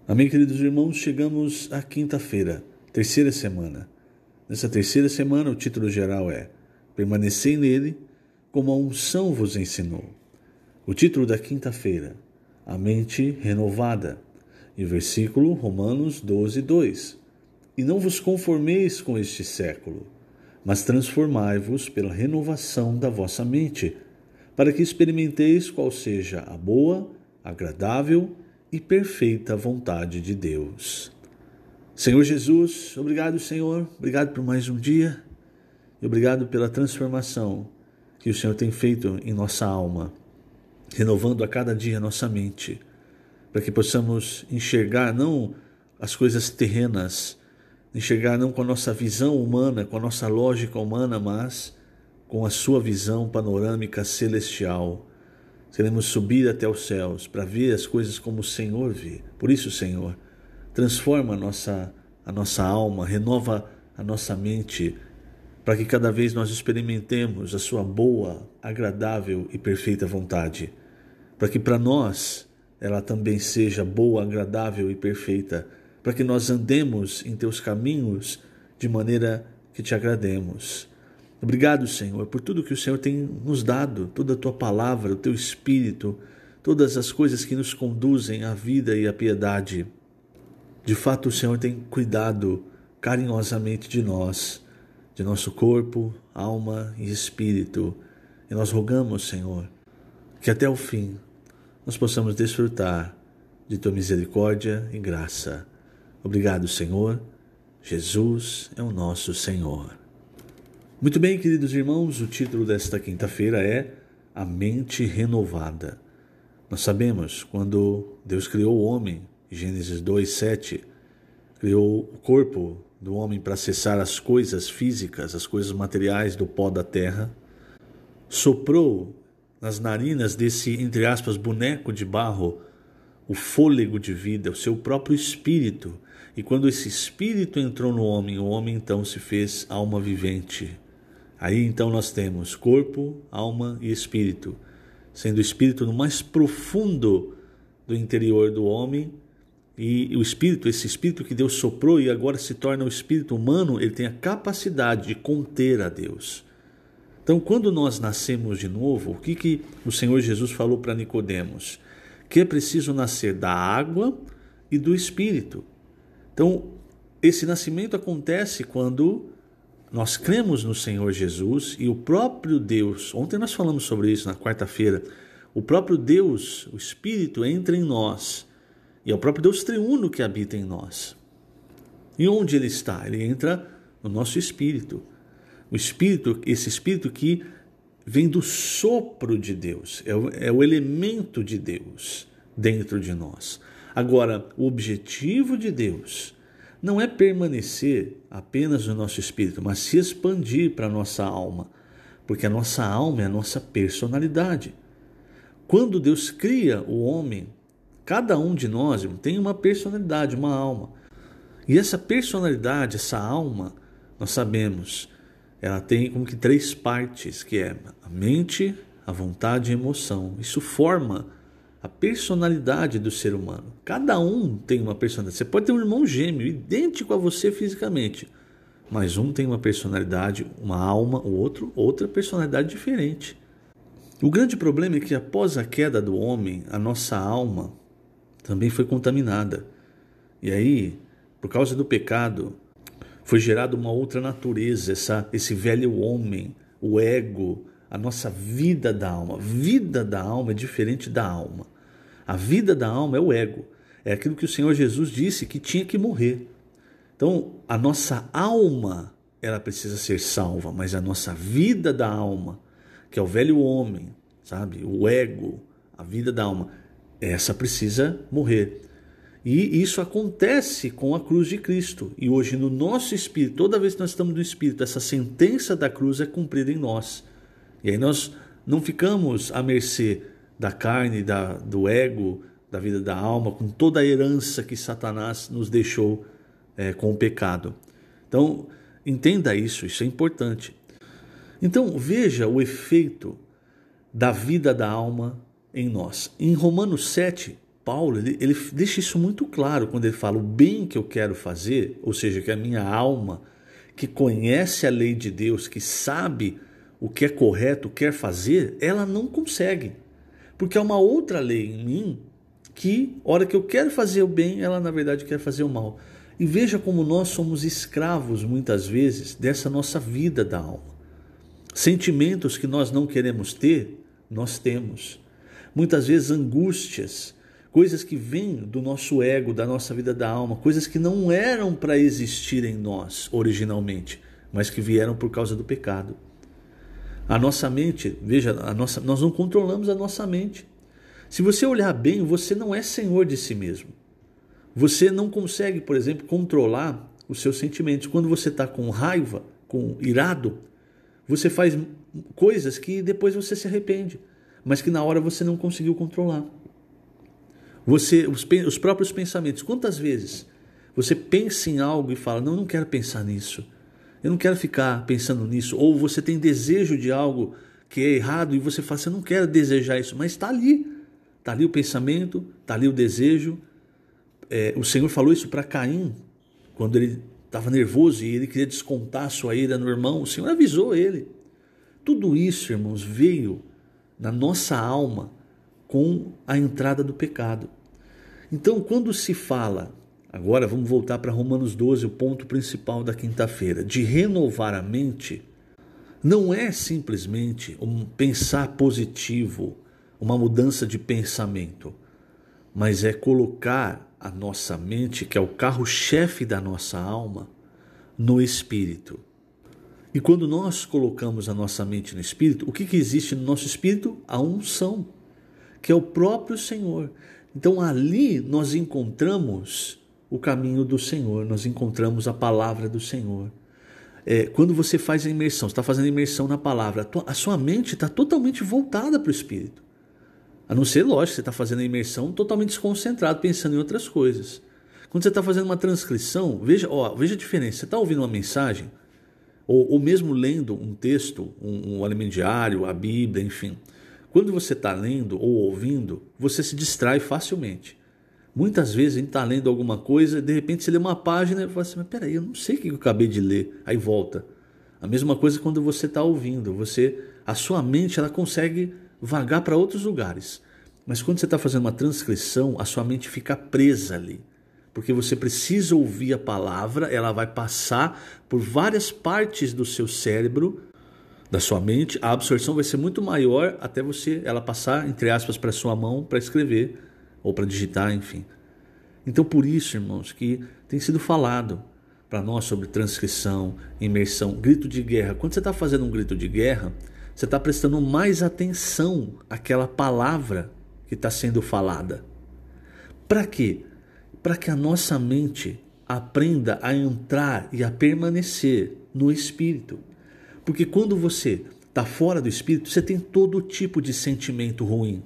Amém, queridos irmãos, chegamos à quinta-feira, terceira semana. Nessa terceira semana, o título geral é Permanecei nele, como a unção vos ensinou. O título da quinta-feira, A mente renovada. E o versículo, Romanos 12, 2. E não vos conformeis com este século, mas transformai-vos pela renovação da vossa mente, para que experimenteis qual seja a boa, agradável e perfeita vontade de Deus. Senhor Jesus, obrigado, Senhor, obrigado por mais um dia e obrigado pela transformação que o Senhor tem feito em nossa alma, renovando a cada dia a nossa mente, para que possamos enxergar não as coisas terrenas, enxergar não com a nossa visão humana, com a nossa lógica humana, mas com a sua visão panorâmica celestial. Queremos subir até os céus para ver as coisas como o Senhor vê. Por isso, Senhor, transforma a nossa alma, renova a nossa mente, para que cada vez nós experimentemos a sua boa, agradável e perfeita vontade. Para que para nós ela também seja boa, agradável e perfeita. Para que nós andemos em teus caminhos de maneira que te agrademos. Obrigado, Senhor, por tudo que o Senhor tem nos dado, toda a tua palavra, o teu Espírito, todas as coisas que nos conduzem à vida e à piedade. De fato, o Senhor tem cuidado carinhosamente de nós, de nosso corpo, alma e espírito. E nós rogamos, Senhor, que até o fim nós possamos desfrutar de tua misericórdia e graça. Obrigado, Senhor. Jesus é o nosso Senhor. Muito bem, queridos irmãos, o título desta quinta-feira é A Mente Renovada. Nós sabemos, quando Deus criou o homem, Gênesis 2, 7, criou o corpo do homem para acessar as coisas físicas, as coisas materiais do pó da terra, soprou nas narinas desse, entre aspas, boneco de barro, o fôlego de vida, o seu próprio espírito. E quando esse espírito entrou no homem, o homem então se fez alma vivente. Aí então nós temos corpo, alma e espírito, sendo o espírito no mais profundo do interior do homem, e o espírito, esse espírito que Deus soprou e agora se torna o espírito humano, ele tem a capacidade de conter a Deus. Então, quando nós nascemos de novo, o que o Senhor Jesus falou para Nicodemos? Que é preciso nascer da água e do espírito. Então, esse nascimento acontece quando nós cremos no Senhor Jesus e o próprio Deus, ontem nós falamos sobre isso na quarta-feira, o próprio Deus, o Espírito entra em nós e é o próprio Deus triuno que habita em nós. E onde ele está? Ele entra no nosso espírito. O espírito, esse espírito que vem do sopro de Deus, é o elemento de Deus dentro de nós. Agora, o objetivo de Deus não é permanecer apenas no nosso espírito, mas se expandir para a nossa alma, porque a nossa alma é a nossa personalidade. Quando Deus cria o homem, cada um de nós tem uma personalidade, uma alma. E essa personalidade, essa alma, nós sabemos, ela tem como que três partes, que é a mente, a vontade e a emoção. Isso forma a personalidade do ser humano. Cada um tem uma personalidade. Você pode ter um irmão gêmeo, idêntico a você fisicamente, mas um tem uma personalidade, uma alma, o outro, outra personalidade diferente. O grande problema é que após a queda do homem, a nossa alma também foi contaminada. E aí, por causa do pecado, foi gerada uma outra natureza, esse velho homem, o ego, a nossa vida da alma. Vida da alma é diferente da alma. A vida da alma é o ego. É aquilo que o Senhor Jesus disse que tinha que morrer. Então, a nossa alma, ela precisa ser salva, mas a nossa vida da alma, que é o velho homem, sabe? O ego, a vida da alma, essa precisa morrer. E isso acontece com a cruz de Cristo. E hoje no nosso espírito, toda vez que nós estamos no espírito, essa sentença da cruz é cumprida em nós. E aí nós não ficamos à mercê da carne, do ego, da vida da alma, com toda a herança que Satanás nos deixou com o pecado. Então, entenda isso é importante. Então, veja o efeito da vida da alma em nós. Em Romanos 7, Paulo, ele deixa isso muito claro quando ele fala o bem que eu quero fazer, ou seja, que a minha alma, que conhece a lei de Deus, que sabe o que é correto, quer fazer, ela não consegue. Porque há uma outra lei em mim que, hora que eu quero fazer o bem, ela na verdade quer fazer o mal. E veja como nós somos escravos muitas vezes dessa nossa vida da alma. Sentimentos que nós não queremos ter, nós temos. Muitas vezes angústias, coisas que vêm do nosso ego, da nossa vida da alma, coisas que não eram para existir em nós originalmente, mas que vieram por causa do pecado. A nossa mente, veja, nós não controlamos a nossa mente. Se você olhar bem, você não é senhor de si mesmo. Você não consegue, por exemplo, controlar os seus sentimentos. Quando você está com raiva, com irado, você faz coisas que depois você se arrepende, mas que na hora você não conseguiu controlar. Os próprios pensamentos, quantas vezes você pensa em algo e fala, não quero pensar nisso, eu não quero ficar pensando nisso, ou você tem desejo de algo que é errado e você fala, eu não quero desejar isso, mas está ali o pensamento, está ali o desejo. O Senhor falou isso para Caim, quando ele estava nervoso e ele queria descontar a sua ira no irmão, o Senhor avisou ele. Tudo isso, irmãos, veio na nossa alma com a entrada do pecado. Então, quando se fala, agora vamos voltar para Romanos 12, o ponto principal da quinta-feira, de renovar a mente, não é simplesmente um pensar positivo, uma mudança de pensamento, mas é colocar a nossa mente, que é o carro-chefe da nossa alma, no Espírito. E quando nós colocamos a nossa mente no Espírito, o que existe no nosso Espírito? A unção, que é o próprio Senhor. Então ali nós encontramos o caminho do Senhor, nós encontramos a palavra do Senhor. Quando você faz a imersão, você está fazendo a imersão na palavra, a sua mente está totalmente voltada para o Espírito. A não ser, lógico, você está fazendo a imersão totalmente desconcentrado, pensando em outras coisas. Quando você está fazendo uma transcrição, veja a diferença. Você está ouvindo uma mensagem, ou mesmo lendo um texto, um alimento diário, a Bíblia, enfim. Quando você está lendo ou ouvindo, você se distrai facilmente. Muitas vezes a gente está lendo alguma coisa, de repente você lê uma página e fala assim, mas peraí, eu não sei o que eu acabei de ler. Aí volta. A mesma coisa quando você está ouvindo. A sua mente ela consegue vagar para outros lugares. Mas quando você está fazendo uma transcrição, a sua mente fica presa ali. Porque você precisa ouvir a palavra, ela vai passar por várias partes do seu cérebro, da sua mente, a absorção vai ser muito maior até ela passar, entre aspas, para a sua mão para escrever ou para digitar, enfim. Então por isso, irmãos, que tem sido falado para nós sobre transcrição, imersão, grito de guerra. Quando você está fazendo um grito de guerra, você está prestando mais atenção àquela palavra que está sendo falada. Para quê? Para que a nossa mente aprenda a entrar e a permanecer no Espírito. Porque quando você está fora do Espírito, você tem todo tipo de sentimento ruim.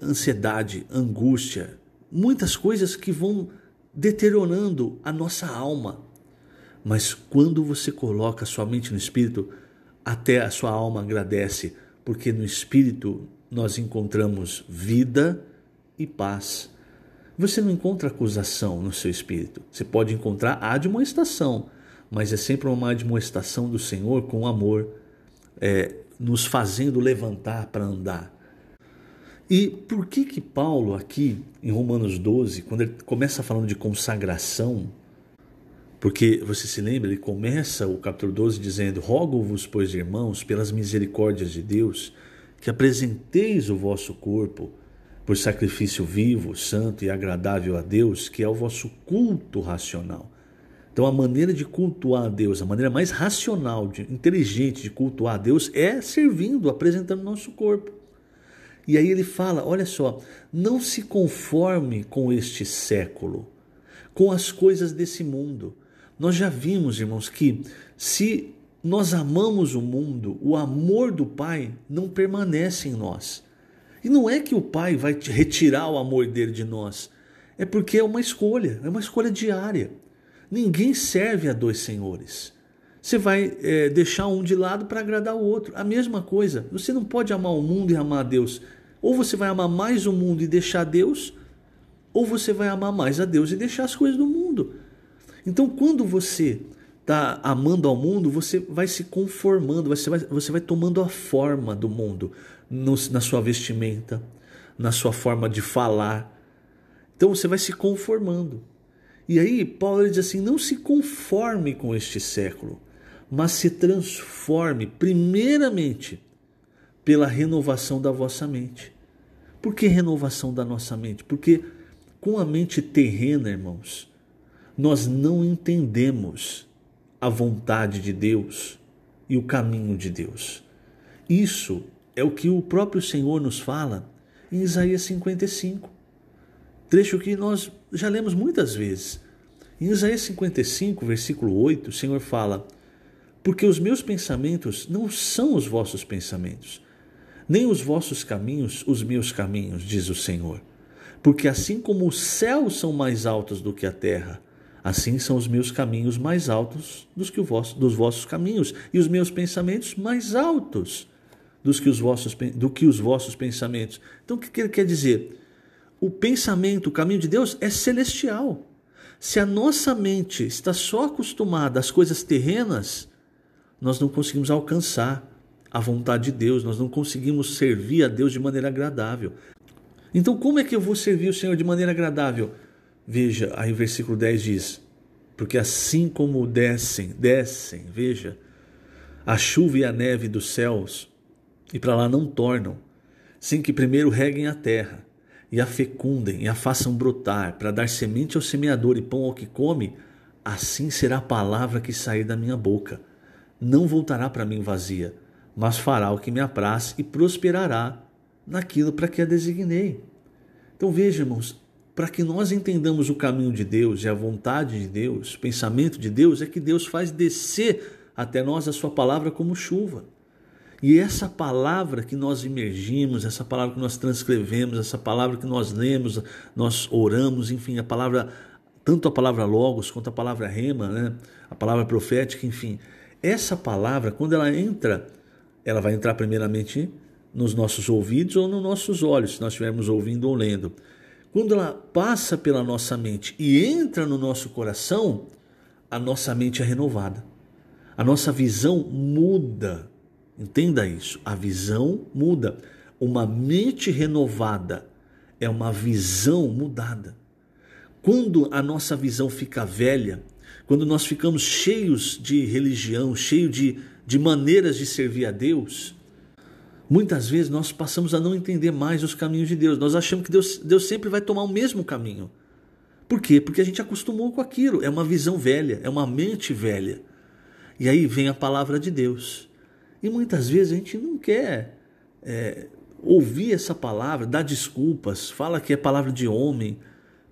Ansiedade, angústia, muitas coisas que vão deteriorando a nossa alma. Mas quando você coloca a sua mente no Espírito, até a sua alma agradece, porque no Espírito nós encontramos vida e paz. Você não encontra acusação no seu espírito. Você pode encontrar admoestação, mas é sempre uma admoestação do Senhor com amor, nos fazendo levantar para andar. E por que Paulo aqui em Romanos 12, quando ele começa falando de consagração, porque você se lembra, ele começa o capítulo 12 dizendo, rogo-vos, pois irmãos, pelas misericórdias de Deus, que apresenteis o vosso corpo por sacrifício vivo, santo e agradável a Deus, que é o vosso culto racional. Então a maneira de cultuar a Deus, a maneira mais racional, inteligente de cultuar a Deus é servindo, apresentando o nosso corpo. E aí ele fala, olha só, não se conforme com este século, com as coisas desse mundo. Nós já vimos, irmãos, que se nós amamos o mundo, o amor do Pai não permanece em nós. E não é que o Pai vai retirar o amor dele de nós, é porque é uma escolha diária. Ninguém serve a dois senhores. Você vai deixar um de lado para agradar o outro. A mesma coisa, você não pode amar o mundo e amar a Deus. Ou você vai amar mais o mundo e deixar Deus, ou você vai amar mais a Deus e deixar as coisas do mundo. Então, quando você está amando ao mundo, você vai se conformando, você vai tomando a forma do mundo na sua vestimenta, na sua forma de falar. Então, você vai se conformando. E aí, Paulo diz assim, não se conforme com este século, mas se transforme primeiramente pela renovação da vossa mente. Por que renovação da nossa mente? Porque com a mente terrena, irmãos, nós não entendemos a vontade de Deus e o caminho de Deus. Isso é o que o próprio Senhor nos fala em Isaías 55, trecho que nós já lemos muitas vezes. Em Isaías 55, versículo 8, o Senhor fala: porque os meus pensamentos não são os vossos pensamentos, nem os vossos caminhos os meus caminhos, diz o Senhor. Porque assim como os céus são mais altos do que a terra, assim são os meus caminhos mais altos dos vossos caminhos, e os meus pensamentos mais altos do que os vossos pensamentos. Então o que ele quer dizer? O pensamento, o caminho de Deus é celestial. Se a nossa mente está só acostumada às coisas terrenas, nós não conseguimos alcançar a vontade de Deus, nós não conseguimos servir a Deus de maneira agradável. Então como é que eu vou servir o Senhor de maneira agradável? Veja, aí o versículo 10 diz: porque assim como descem, veja, a chuva e a neve dos céus, e para lá não tornam, sem que primeiro reguem a terra, e a fecundem, e a façam brotar, para dar semente ao semeador e pão ao que come, assim será a palavra que sair da minha boca. Não voltará para mim vazia, mas fará o que me apraz e prosperará naquilo para que a designei. Então veja, irmãos, para que nós entendamos o caminho de Deus e a vontade de Deus, o pensamento de Deus, é que Deus faz descer até nós a sua palavra como chuva. E essa palavra que nós imergimos, essa palavra que nós transcrevemos, essa palavra que nós lemos, nós oramos, enfim, a palavra, tanto a palavra logos quanto a palavra rema, né? A palavra profética, enfim, essa palavra, quando ela entra, ela vai entrar primeiramente nos nossos ouvidos ou nos nossos olhos, se nós estivermos ouvindo ou lendo. Quando ela passa pela nossa mente e entra no nosso coração, a nossa mente é renovada. A nossa visão muda. Entenda isso, a visão muda. Uma mente renovada é uma visão mudada. Quando a nossa visão fica velha, quando nós ficamos cheios de religião, cheios de maneiras de servir a Deus, muitas vezes nós passamos a não entender mais os caminhos de Deus. Nós achamos que Deus sempre vai tomar o mesmo caminho. Por quê? Porque a gente acostumou com aquilo. É uma visão velha, é uma mente velha. E aí vem a palavra de Deus. E muitas vezes a gente não quer ouvir essa palavra, dá desculpas, fala que é palavra de homem,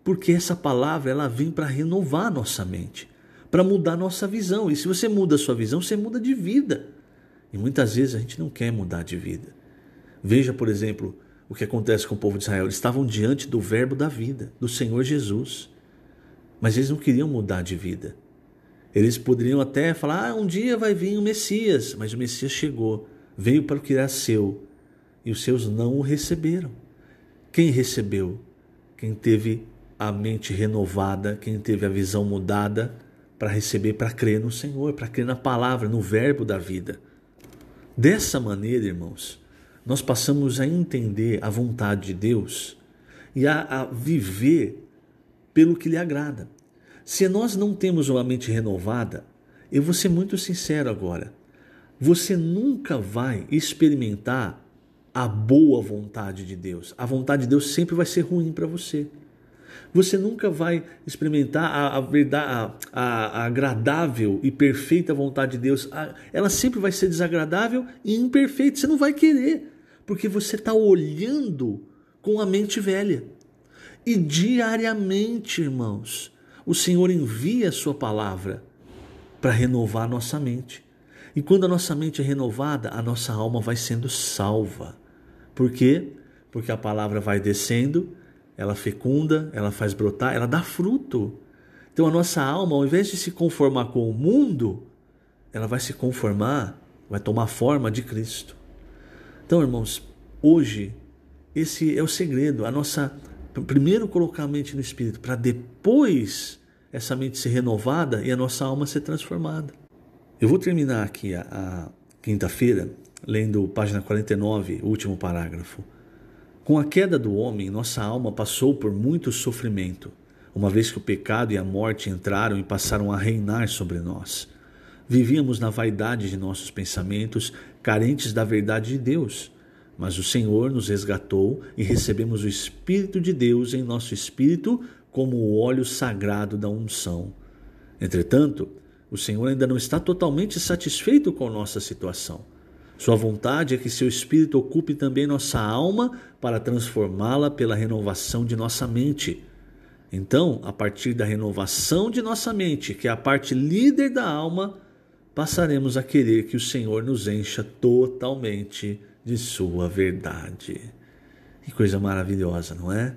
porque essa palavra ela vem para renovar a nossa mente, para mudar a nossa visão. E se você muda a sua visão, você muda de vida. E muitas vezes a gente não quer mudar de vida. Veja, por exemplo, o que acontece com o povo de Israel. Eles estavam diante do verbo da vida, do Senhor Jesus. Mas eles não queriam mudar de vida. Eles poderiam até falar, um dia vai vir o Messias. Mas o Messias chegou, veio para o que era seu. E os seus não o receberam. Quem recebeu? Quem teve a mente renovada, quem teve a visão mudada para receber, para crer no Senhor, para crer na palavra, no verbo da vida. Dessa maneira, irmãos, nós passamos a entender a vontade de Deus e a viver pelo que lhe agrada. Se nós não temos uma mente renovada, eu vou ser muito sincero agora, você nunca vai experimentar a boa vontade de Deus. A vontade de Deus sempre vai ser ruim para você. Você nunca vai experimentar a agradável e perfeita vontade de Deus. Ela sempre vai ser desagradável e imperfeita. Você não vai querer, porque você está olhando com a mente velha. E diariamente, irmãos, o Senhor envia a sua palavra para renovar a nossa mente. E quando a nossa mente é renovada, a nossa alma vai sendo salva. Por quê? Porque a palavra vai descendo, ela fecunda, ela faz brotar, ela dá fruto. Então a nossa alma, ao invés de se conformar com o mundo, ela vai se conformar, vai tomar a forma de Cristo. Então, irmãos, hoje Esse é o segredo, primeiro colocar a mente no Espírito, para depois essa mente ser renovada e a nossa alma ser transformada. Eu vou terminar aqui a quinta-feira, lendo página 49, o último parágrafo. Com a queda do homem, nossa alma passou por muito sofrimento, uma vez que o pecado e a morte entraram e passaram a reinar sobre nós. Vivíamos na vaidade de nossos pensamentos, carentes da verdade de Deus. Mas o Senhor nos resgatou e recebemos o Espírito de Deus em nosso espírito como o óleo sagrado da unção. Entretanto, o Senhor ainda não está totalmente satisfeito com nossa situação. Sua vontade é que seu Espírito ocupe também nossa alma para transformá-la pela renovação de nossa mente. Então, a partir da renovação de nossa mente, que é a parte líder da alma, passaremos a querer que o Senhor nos encha totalmente de sua verdade. Que coisa maravilhosa, não é?